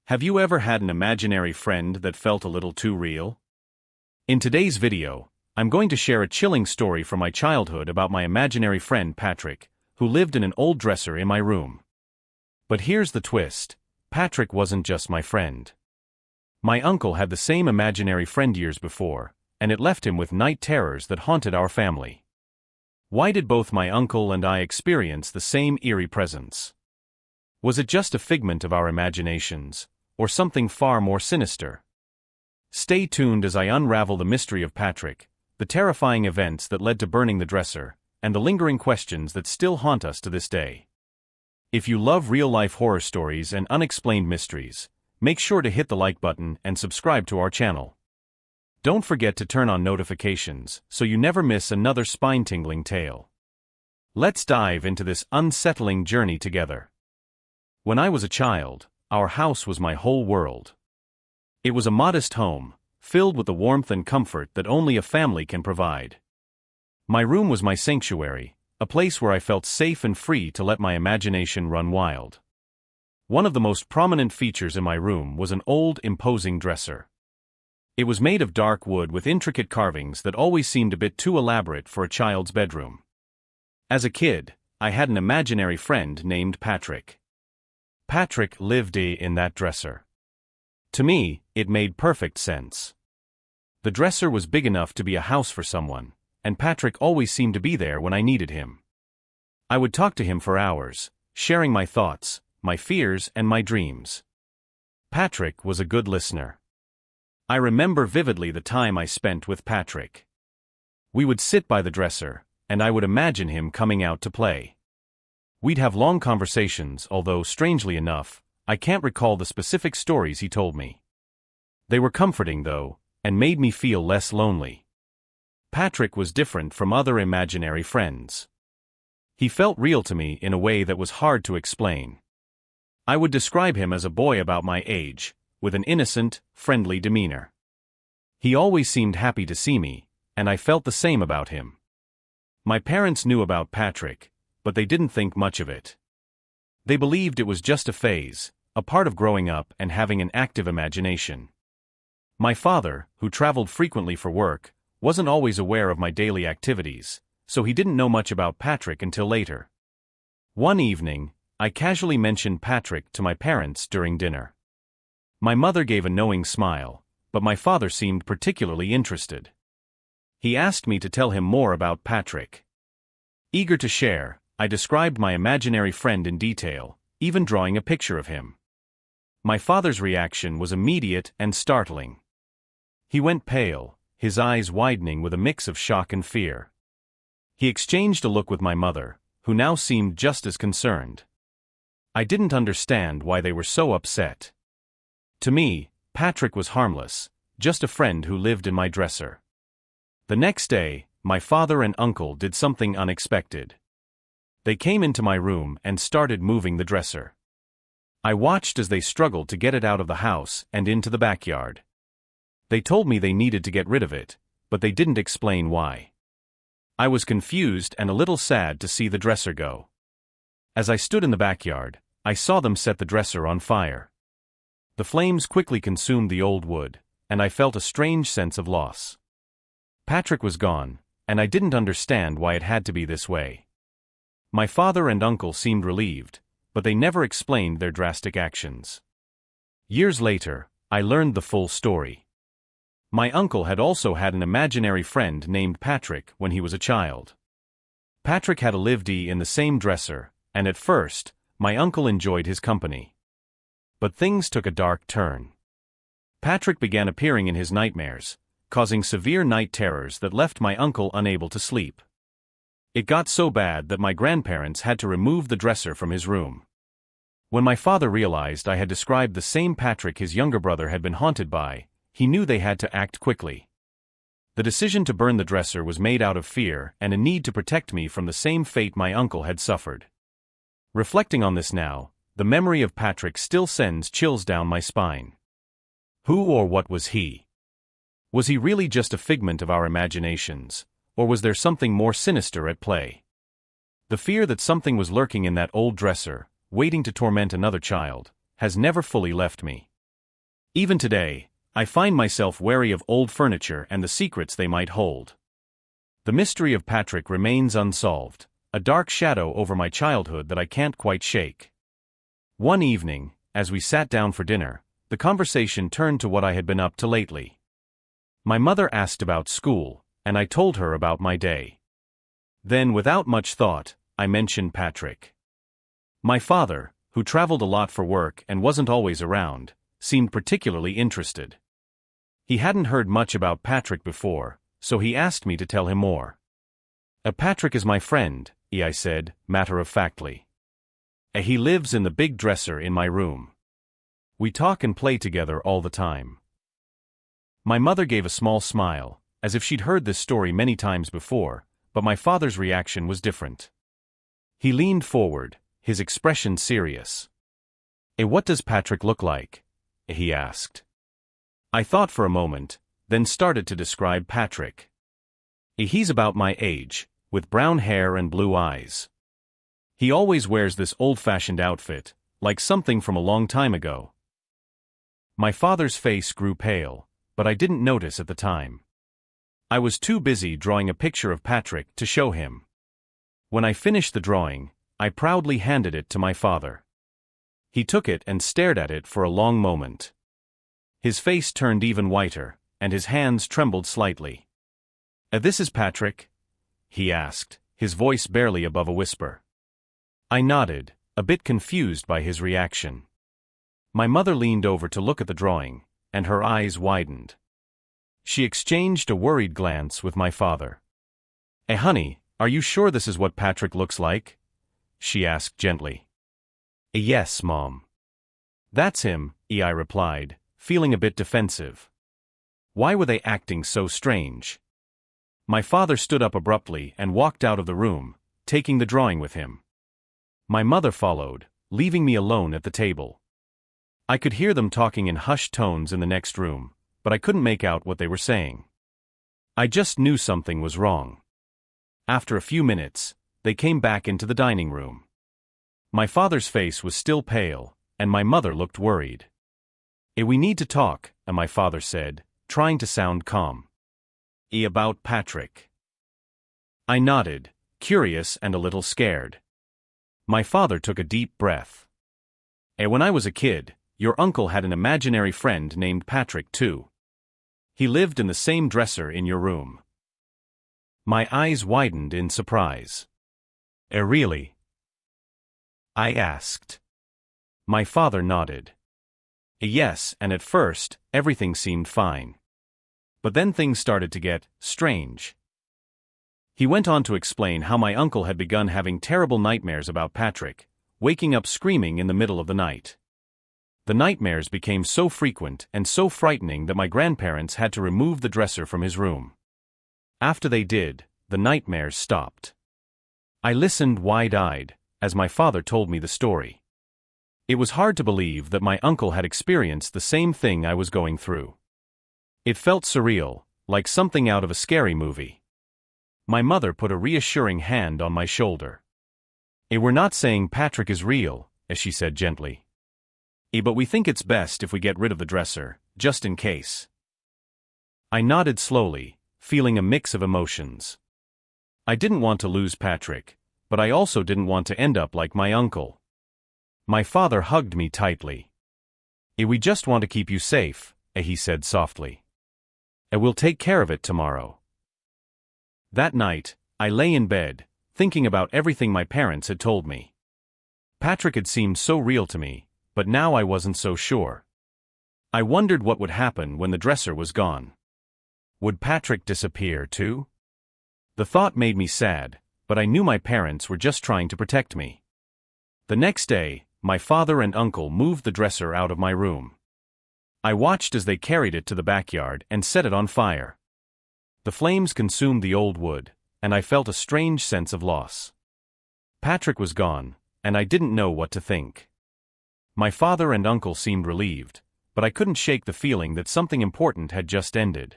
Have you ever had an imaginary friend that felt a little too real? In today's video, I'm going to share a chilling story from my childhood about my imaginary friend Patrick, who lived in an old dresser in my room. But here's the twist: Patrick wasn't just my friend. My uncle had the same imaginary friend years before, and it left him with night terrors that haunted our family. Why did both my uncle and I experience the same eerie presence? Was it just a figment of our imaginations, or something far more sinister? Stay tuned as I unravel the mystery of Patrick, the terrifying events that led to burning the dresser, and the lingering questions that still haunt us to this day. If you love real-life horror stories and unexplained mysteries, make sure to hit the like button and subscribe to our channel. Don't forget to turn on notifications so you never miss another spine-tingling tale. Let's dive into this unsettling journey together. When I was a child, our house was my whole world. It was a modest home, filled with the warmth and comfort that only a family can provide. My room was my sanctuary, a place where I felt safe and free to let my imagination run wild. One of the most prominent features in my room was an old, imposing dresser. It was made of dark wood with intricate carvings that always seemed a bit too elaborate for a child's bedroom. As a kid, I had an imaginary friend named Patrick. Patrick lived in that dresser. To me, it made perfect sense. The dresser was big enough to be a house for someone, and Patrick always seemed to be there when I needed him. I would talk to him for hours, sharing my thoughts, my fears, and my dreams. Patrick was a good listener. I remember vividly the time I spent with Patrick. We would sit by the dresser, and I would imagine him coming out to play. We'd have long conversations, although, strangely enough, I can't recall the specific stories he told me. They were comforting, though, and made me feel less lonely. Patrick was different from other imaginary friends. He felt real to me in a way that was hard to explain. I would describe him as a boy about my age, with an innocent, friendly demeanor. He always seemed happy to see me, and I felt the same about him. My parents knew about Patrick, but they didn't think much of it. They believed it was just a phase, a part of growing up and having an active imagination. My father, who traveled frequently for work, wasn't always aware of my daily activities, so he didn't know much about Patrick until later. One evening, I casually mentioned Patrick to my parents during dinner. My mother gave a knowing smile, but my father seemed particularly interested. He asked me to tell him more about Patrick. Eager to share, I described my imaginary friend in detail, even drawing a picture of him. My father's reaction was immediate and startling. He went pale, his eyes widening with a mix of shock and fear. He exchanged a look with my mother, who now seemed just as concerned. I didn't understand why they were so upset. To me, Patrick was harmless, just a friend who lived in my dresser. The next day, my father and uncle did something unexpected. They came into my room and started moving the dresser. I watched as they struggled to get it out of the house and into the backyard. They told me they needed to get rid of it, but they didn't explain why. I was confused and a little sad to see the dresser go. As I stood in the backyard, I saw them set the dresser on fire. The flames quickly consumed the old wood, and I felt a strange sense of loss. Patrick was gone, and I didn't understand why it had to be this way. My father and uncle seemed relieved, but they never explained their drastic actions. Years later, I learned the full story. My uncle had also had an imaginary friend named Patrick when he was a child. Patrick had lived in the same dresser, and at first, my uncle enjoyed his company. But things took a dark turn. Patrick began appearing in his nightmares, causing severe night terrors that left my uncle unable to sleep. It got so bad that my grandparents had to remove the dresser from his room. When my father realized I had described the same Patrick his younger brother had been haunted by, he knew they had to act quickly. The decision to burn the dresser was made out of fear and a need to protect me from the same fate my uncle had suffered. Reflecting on this now, the memory of Patrick still sends chills down my spine. Who or what was he? Was he really just a figment of our imaginations, or was there something more sinister at play? The fear that something was lurking in that old dresser, waiting to torment another child, has never fully left me. Even today, I find myself wary of old furniture and the secrets they might hold. The mystery of Patrick remains unsolved, a dark shadow over my childhood that I can't quite shake. One evening, as we sat down for dinner, the conversation turned to what I had been up to lately. My mother asked about school, and I told her about my day. Then, without much thought, I mentioned Patrick. My father, who traveled a lot for work and wasn't always around, seemed particularly interested. He hadn't heard much about Patrick before, so he asked me to tell him more. Patrick is my friend, I said, matter-of-factly. He lives in the big dresser in my room. We talk and play together all the time. My mother gave a small smile, as if she'd heard this story many times before, but my father's reaction was different. He leaned forward, his expression serious. What does Patrick look like? He asked. I thought for a moment, then started to describe Patrick. He's about my age, with brown hair and blue eyes. He always wears this old-fashioned outfit, like something from a long time ago. My father's face grew pale, but I didn't notice at the time. I was too busy drawing a picture of Patrick to show him. When I finished the drawing, I proudly handed it to my father. He took it and stared at it for a long moment. His face turned even whiter, and his hands trembled slightly. This is Patrick?" he asked, his voice barely above a whisper. I nodded, a bit confused by his reaction. My mother leaned over to look at the drawing, and her eyes widened. She exchanged a worried glance with my father. Honey, are you sure this is what Patrick looks like?" she asked gently. Yes, Mom. That's him, I replied, feeling a bit defensive. Why were they acting so strange? My father stood up abruptly and walked out of the room, taking the drawing with him. My mother followed, leaving me alone at the table. I could hear them talking in hushed tones in the next room, but I couldn't make out what they were saying. I just knew something was wrong. After a few minutes, they came back into the dining room. My father's face was still pale, and my mother looked worried. We need to talk, my father said, trying to sound calm. About Patrick. I nodded, curious and a little scared. My father took a deep breath. When I was a kid, your uncle had an imaginary friend named Patrick too. He lived in the same dresser in your room. My eyes widened in surprise. Really? I asked. My father nodded. Yes, and at first, everything seemed fine. But then things started to get strange. He went on to explain how my uncle had begun having terrible nightmares about Patrick, waking up screaming in the middle of the night. The nightmares became so frequent and so frightening that my grandparents had to remove the dresser from his room. After they did, the nightmares stopped. I listened wide-eyed, as my father told me the story. It was hard to believe that my uncle had experienced the same thing I was going through. It felt surreal, like something out of a scary movie. My mother put a reassuring hand on my shoulder. We're not saying Patrick is real, as she said gently. But we think it's best if we get rid of the dresser, just in case. I nodded slowly, feeling a mix of emotions. I didn't want to lose Patrick, but I also didn't want to end up like my uncle. My father hugged me tightly. We just want to keep you safe, he said softly. We'll take care of it tomorrow. That night, I lay in bed, thinking about everything my parents had told me. Patrick had seemed so real to me, but now I wasn't so sure. I wondered what would happen when the dresser was gone. Would Patrick disappear too? The thought made me sad, but I knew my parents were just trying to protect me. The next day, my father and uncle moved the dresser out of my room. I watched as they carried it to the backyard and set it on fire. The flames consumed the old wood, and I felt a strange sense of loss. Patrick was gone, and I didn't know what to think. My father and uncle seemed relieved, but I couldn't shake the feeling that something important had just ended.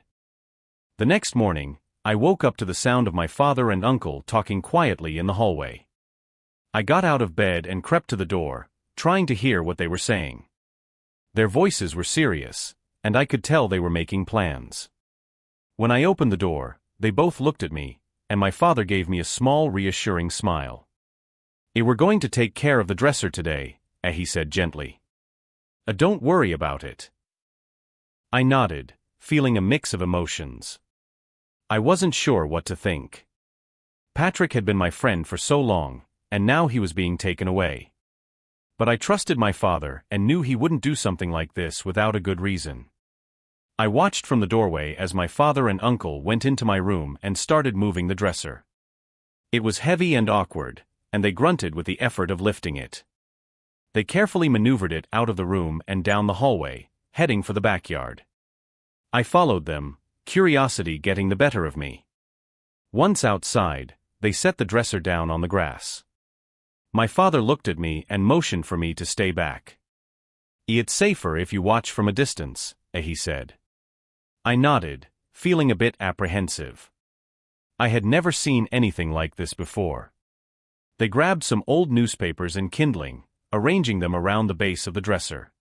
The next morning, I woke up to the sound of my father and uncle talking quietly in the hallway. I got out of bed and crept to the door, trying to hear what they were saying. Their voices were serious, and I could tell they were making plans. When I opened the door, they both looked at me, and my father gave me a small, reassuring smile. We're going to take care of the dresser today, he said gently. Don't worry about it. I nodded, feeling a mix of emotions. I wasn't sure what to think. Patrick had been my friend for so long, and now he was being taken away. But I trusted my father and knew he wouldn't do something like this without a good reason. I watched from the doorway as my father and uncle went into my room and started moving the dresser. It was heavy and awkward, and they grunted with the effort of lifting it. They carefully maneuvered it out of the room and down the hallway, heading for the backyard. I followed them, curiosity getting the better of me. Once outside, they set the dresser down on the grass. My father looked at me and motioned for me to stay back. It's safer if you watch from a distance, he said. I nodded, feeling a bit apprehensive. I had never seen anything like this before. They grabbed some old newspapers and kindling, arranging them around the base of the dresser.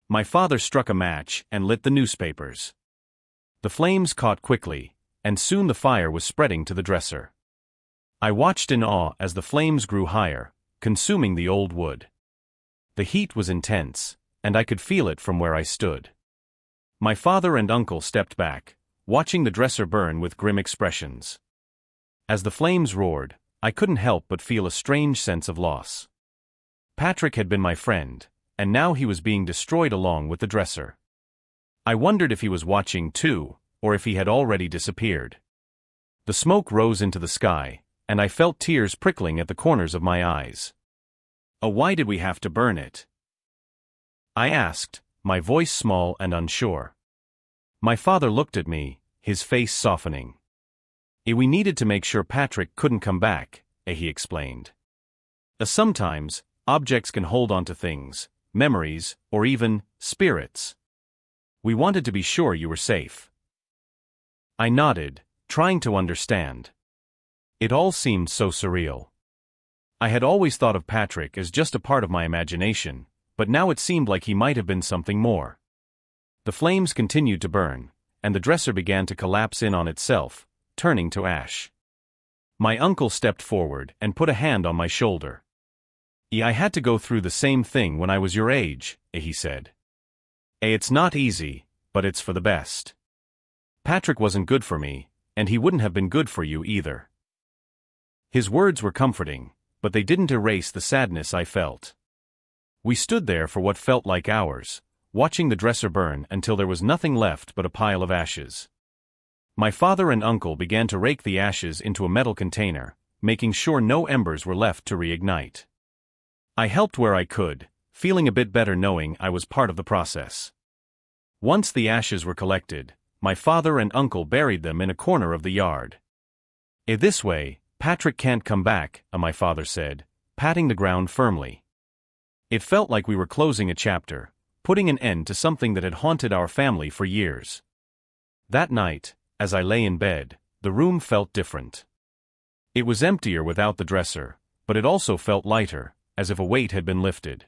My father struck a match and lit the newspapers. The flames caught quickly, and soon the fire was spreading to the dresser. I watched in awe as the flames grew higher, consuming the old wood. The heat was intense, and I could feel it from where I stood. My father and uncle stepped back, watching the dresser burn with grim expressions. As the flames roared, I couldn't help but feel a strange sense of loss. Patrick had been my friend, and now he was being destroyed along with the dresser. I wondered if he was watching too, or if he had already disappeared. The smoke rose into the sky, and I felt tears prickling at the corners of my eyes. Why did we have to burn it? I asked, my voice small and unsure. My father looked at me, his face softening. We needed to make sure Patrick couldn't come back, he explained. Sometimes, objects can hold on to things, memories, or even spirits. We wanted to be sure you were safe. I nodded, trying to understand. It all seemed so surreal. I had always thought of Patrick as just a part of my imagination, but now it seemed like he might have been something more. The flames continued to burn, and the dresser began to collapse in on itself, turning to ash. My uncle stepped forward and put a hand on my shoulder. I had to go through the same thing when I was your age, he said. It's not easy, but it's for the best. Patrick wasn't good for me, and he wouldn't have been good for you either. His words were comforting, but they didn't erase the sadness I felt. We stood there for what felt like hours, watching the dresser burn until there was nothing left but a pile of ashes. My father and uncle began to rake the ashes into a metal container, making sure no embers were left to reignite. I helped where I could, feeling a bit better knowing I was part of the process. Once the ashes were collected, my father and uncle buried them in a corner of the yard. This way, Patrick can't come back, my father said, patting the ground firmly. It felt like we were closing a chapter, putting an end to something that had haunted our family for years. That night, as I lay in bed, the room felt different. It was emptier without the dresser, but it also felt lighter, as if a weight had been lifted.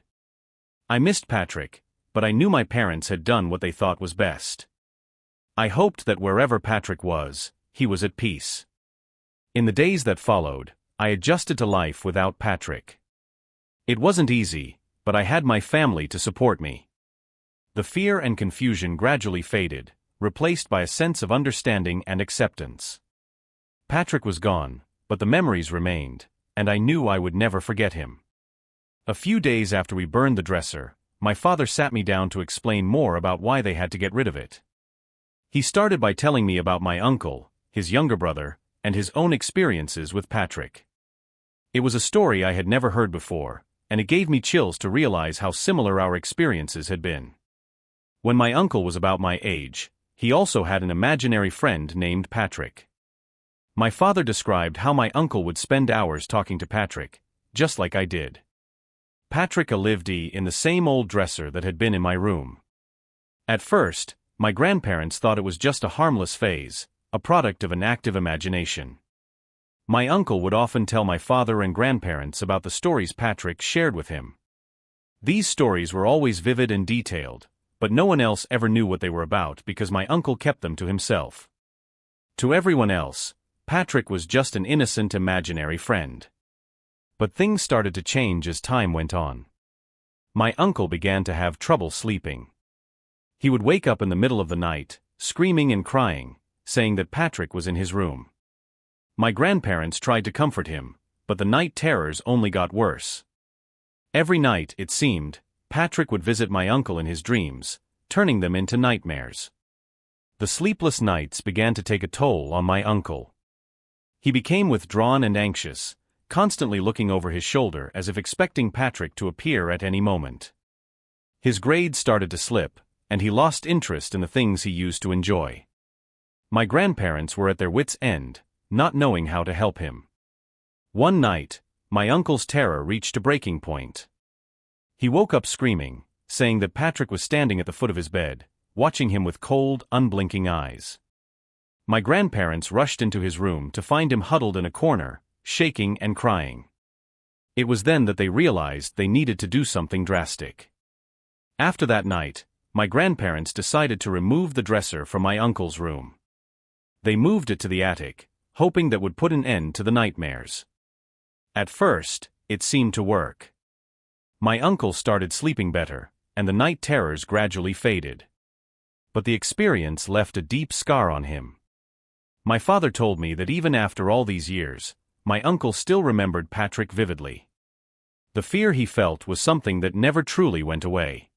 I missed Patrick, but I knew my parents had done what they thought was best. I hoped that wherever Patrick was, he was at peace. In the days that followed, I adjusted to life without Patrick. It wasn't easy, but I had my family to support me. The fear and confusion gradually faded, replaced by a sense of understanding and acceptance. Patrick was gone, but the memories remained, and I knew I would never forget him. A few days after we burned the dresser, my father sat me down to explain more about why they had to get rid of it. He started by telling me about my uncle, his younger brother, and his own experiences with Patrick. It was a story I had never heard before, and it gave me chills to realize how similar our experiences had been. When my uncle was about my age, he also had an imaginary friend named Patrick. My father described how my uncle would spend hours talking to Patrick, just like I did. Patrick lived in the same old dresser that had been in my room. At first, my grandparents thought it was just a harmless phase, a product of an active imagination. My uncle would often tell my father and grandparents about the stories Patrick shared with him. These stories were always vivid and detailed, but no one else ever knew what they were about because my uncle kept them to himself. To everyone else, Patrick was just an innocent imaginary friend. But things started to change as time went on. My uncle began to have trouble sleeping. He would wake up in the middle of the night, screaming and crying, saying that Patrick was in his room. My grandparents tried to comfort him, but the night terrors only got worse. Every night, it seemed, Patrick would visit my uncle in his dreams, turning them into nightmares. The sleepless nights began to take a toll on my uncle. He became withdrawn and anxious, constantly looking over his shoulder as if expecting Patrick to appear at any moment. His grades started to slip, and he lost interest in the things he used to enjoy. My grandparents were at their wits' end, not knowing how to help him. One night, my uncle's terror reached a breaking point. He woke up screaming, saying that Patrick was standing at the foot of his bed, watching him with cold, unblinking eyes. My grandparents rushed into his room to find him huddled in a corner, shaking and crying. It was then that they realized they needed to do something drastic. After that night, my grandparents decided to remove the dresser from my uncle's room. They moved it to the attic, hoping that would put an end to the nightmares. At first, it seemed to work. My uncle started sleeping better, and the night terrors gradually faded. But the experience left a deep scar on him. My father told me that even after all these years, my uncle still remembered Patrick vividly. The fear he felt was something that never truly went away.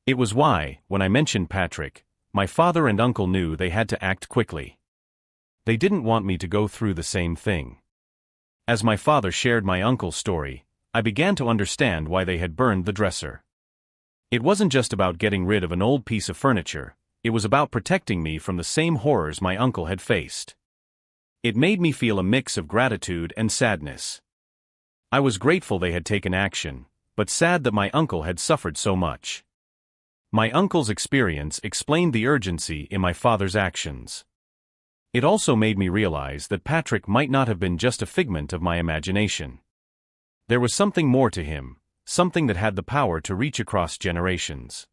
It was why, when I mentioned Patrick, my father and uncle knew they had to act quickly. They didn't want me to go through the same thing. As my father shared my uncle's story, I began to understand why they had burned the dresser. It wasn't just about getting rid of an old piece of furniture, it was about protecting me from the same horrors my uncle had faced. It made me feel a mix of gratitude and sadness. I was grateful they had taken action, but sad that my uncle had suffered so much. My uncle's experience explained the urgency in my father's actions. It also made me realize that Patrick might not have been just a figment of my imagination. There was something more to him, something that had the power to reach across generations.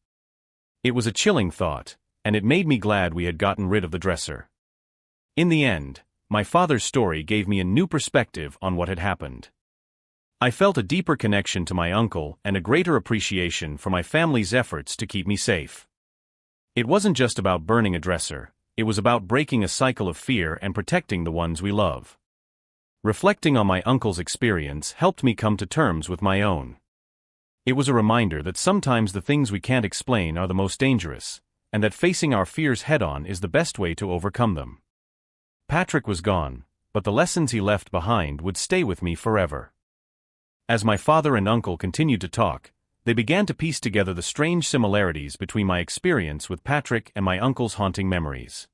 It was a chilling thought, and it made me glad we had gotten rid of the dresser. In the end, my father's story gave me a new perspective on what had happened. I felt a deeper connection to my uncle and a greater appreciation for my family's efforts to keep me safe. It wasn't just about burning a dresser, it was about breaking a cycle of fear and protecting the ones we love. Reflecting on my uncle's experience helped me come to terms with my own. It was a reminder that sometimes the things we can't explain are the most dangerous, and that facing our fears head-on is the best way to overcome them. Patrick was gone, but the lessons he left behind would stay with me forever. As my father and uncle continued to talk, they began to piece together the strange similarities between my experience with Patrick and my uncle's haunting memories.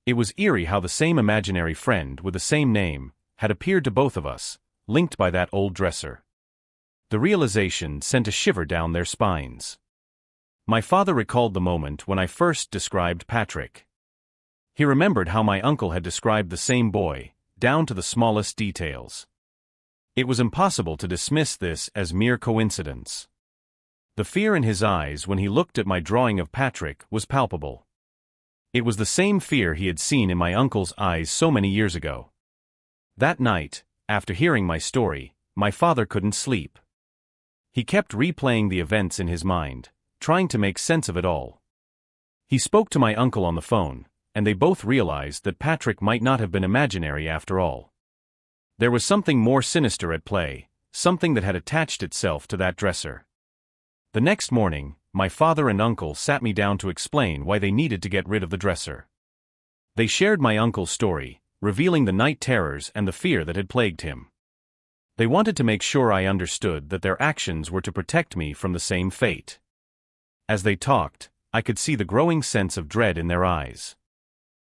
It was eerie how the same imaginary friend with the same name had appeared to both of us, linked by that old dresser. The realization sent a shiver down their spines. My father recalled the moment when I first described Patrick. He remembered how my uncle had described the same boy, down to the smallest details. It was impossible to dismiss this as mere coincidence. The fear in his eyes when he looked at my drawing of Patrick was palpable. It was the same fear he had seen in my uncle's eyes so many years ago. That night, after hearing my story, my father couldn't sleep. He kept replaying the events in his mind, trying to make sense of it all. He spoke to my uncle on the phone, and they both realized that Patrick might not have been imaginary after all. There was something more sinister at play, something that had attached itself to that dresser. The next morning, my father and uncle sat me down to explain why they needed to get rid of the dresser. They shared my uncle's story, revealing the night terrors and the fear that had plagued him. They wanted to make sure I understood that their actions were to protect me from the same fate. As they talked, I could see the growing sense of dread in their eyes.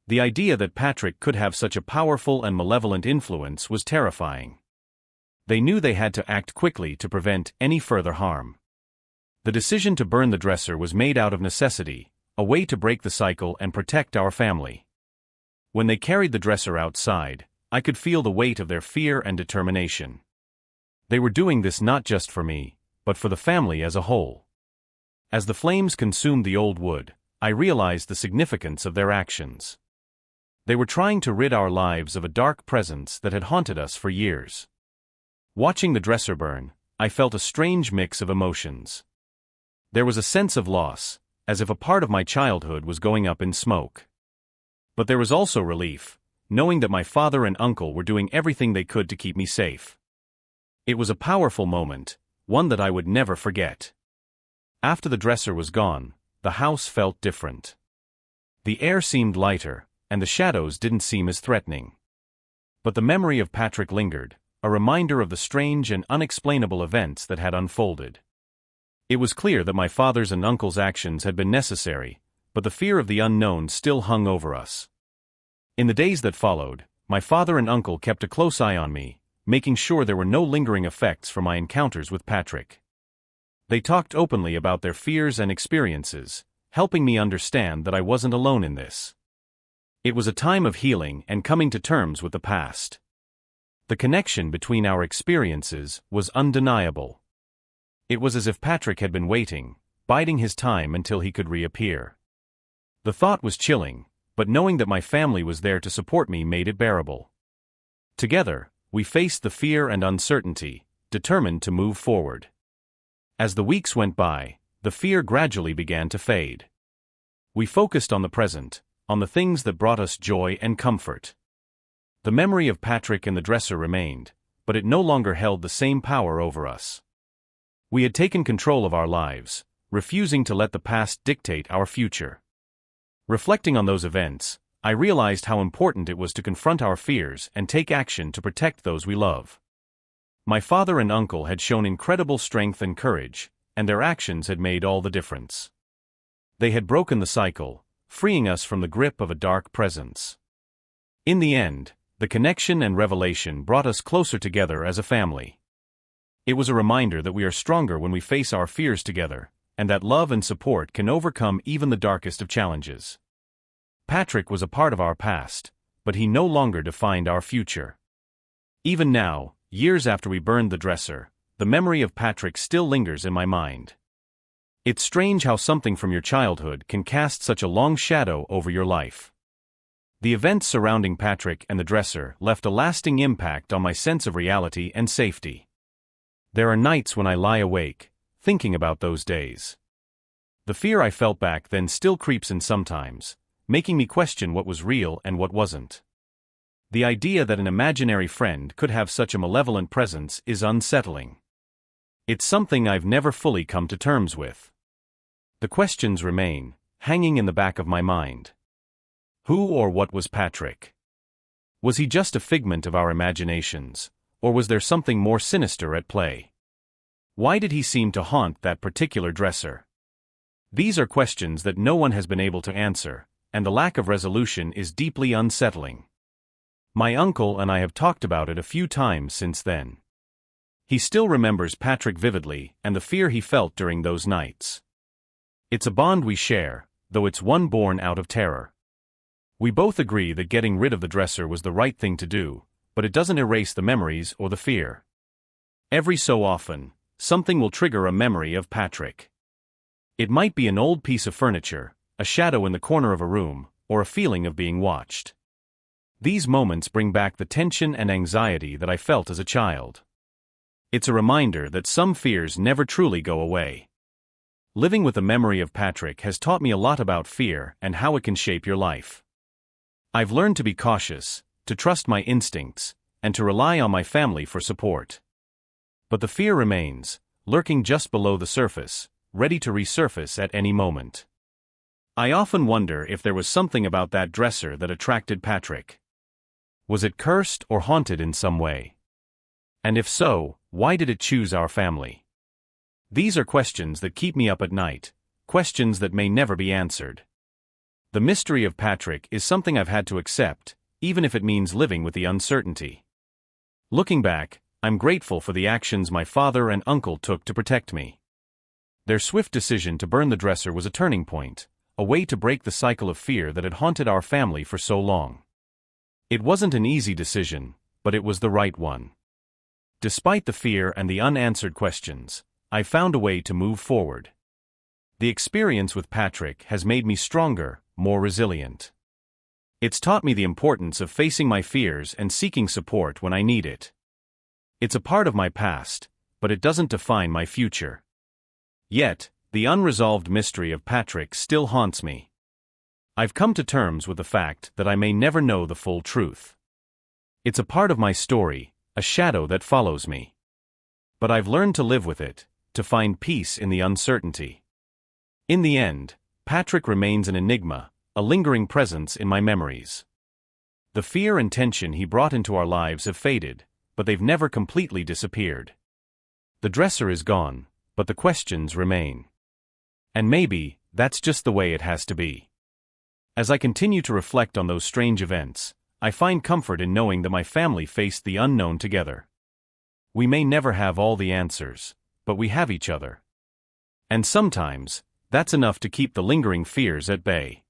The idea that Patrick could have such a powerful and malevolent influence was terrifying. They knew they had to act quickly to prevent any further harm. The decision to burn the dresser was made out of necessity, a way to break the cycle and protect our family. When they carried the dresser outside, I could feel the weight of their fear and determination. They were doing this not just for me, but for the family as a whole. As the flames consumed the old wood, I realized the significance of their actions. They were trying to rid our lives of a dark presence that had haunted us for years. Watching the dresser burn, I felt a strange mix of emotions. There was a sense of loss, as if a part of my childhood was going up in smoke. But there was also relief, knowing that my father and uncle were doing everything they could to keep me safe. It was a powerful moment, one that I would never forget. After the dresser was gone, the house felt different. The air seemed lighter, and the shadows didn't seem as threatening. But the memory of Patrick lingered, a reminder of the strange and unexplainable events that had unfolded. It was clear that my father's and uncle's actions had been necessary, but the fear of the unknown still hung over us. In the days that followed, my father and uncle kept a close eye on me, making sure there were no lingering effects from my encounters with Patrick. They talked openly about their fears and experiences, helping me understand that I wasn't alone in this. It was a time of healing and coming to terms with the past. The connection between our experiences was undeniable. It was as if Patrick had been waiting, biding his time until he could reappear. The thought was chilling, but knowing that my family was there to support me made it bearable. Together, we faced the fear and uncertainty, determined to move forward. As the weeks went by, the fear gradually began to fade. We focused on the present, on the things that brought us joy and comfort. The memory of Patrick and the dresser remained, but it no longer held the same power over us. We had taken control of our lives, refusing to let the past dictate our future. Reflecting on those events, I realized how important it was to confront our fears and take action to protect those we love. My father and uncle had shown incredible strength and courage, and their actions had made all the difference. They had broken the cycle, freeing us from the grip of a dark presence. In the end, the connection and revelation brought us closer together as a family. It was a reminder that we are stronger when we face our fears together, and that love and support can overcome even the darkest of challenges. Patrick was a part of our past, but he no longer defined our future. Even now, years after we burned the dresser, the memory of Patrick still lingers in my mind. It's strange how something from your childhood can cast such a long shadow over your life. The events surrounding Patrick and the dresser left a lasting impact on my sense of reality and safety. There are nights when I lie awake, thinking about those days. The fear I felt back then still creeps in sometimes, making me question what was real and what wasn't. The idea that an imaginary friend could have such a malevolent presence is unsettling. It's something I've never fully come to terms with. The questions remain, hanging in the back of my mind. Who or what was Patrick? Was he just a figment of our imaginations, or was there something more sinister at play? Why did he seem to haunt that particular dresser? These are questions that no one has been able to answer, and the lack of resolution is deeply unsettling. My uncle and I have talked about it a few times since then. He still remembers Patrick vividly and the fear he felt during those nights. It's a bond we share, though it's one born out of terror. We both agree that getting rid of the dresser was the right thing to do, but it doesn't erase the memories or the fear. Every so often, something will trigger a memory of Patrick. It might be an old piece of furniture, a shadow in the corner of a room, or a feeling of being watched. These moments bring back the tension and anxiety that I felt as a child. It's a reminder that some fears never truly go away. Living with the memory of Patrick has taught me a lot about fear and how it can shape your life. I've learned to be cautious, to trust my instincts, and to rely on my family for support. But the fear remains, lurking just below the surface, ready to resurface at any moment. I often wonder if there was something about that dresser that attracted Patrick. Was it cursed or haunted in some way? And if so, why did it choose our family? These are questions that keep me up at night, questions that may never be answered. The mystery of Patrick is something I've had to accept, even if it means living with the uncertainty. Looking back, I'm grateful for the actions my father and uncle took to protect me. Their swift decision to burn the dresser was a turning point, a way to break the cycle of fear that had haunted our family for so long. It wasn't an easy decision, but it was the right one. Despite the fear and the unanswered questions, I found a way to move forward. The experience with Patrick has made me stronger, more resilient. It's taught me the importance of facing my fears and seeking support when I need it. It's a part of my past, but it doesn't define my future. Yet, the unresolved mystery of Patrick still haunts me. I've come to terms with the fact that I may never know the full truth. It's a part of my story, a shadow that follows me. But I've learned to live with it, to find peace in the uncertainty. In the end, Patrick remains an enigma, a lingering presence in my memories. The fear and tension he brought into our lives have faded, but they've never completely disappeared. The dresser is gone, but the questions remain. And maybe, that's just the way it has to be. As I continue to reflect on those strange events, I find comfort in knowing that my family faced the unknown together. We may never have all the answers, but we have each other. And sometimes, that's enough to keep the lingering fears at bay.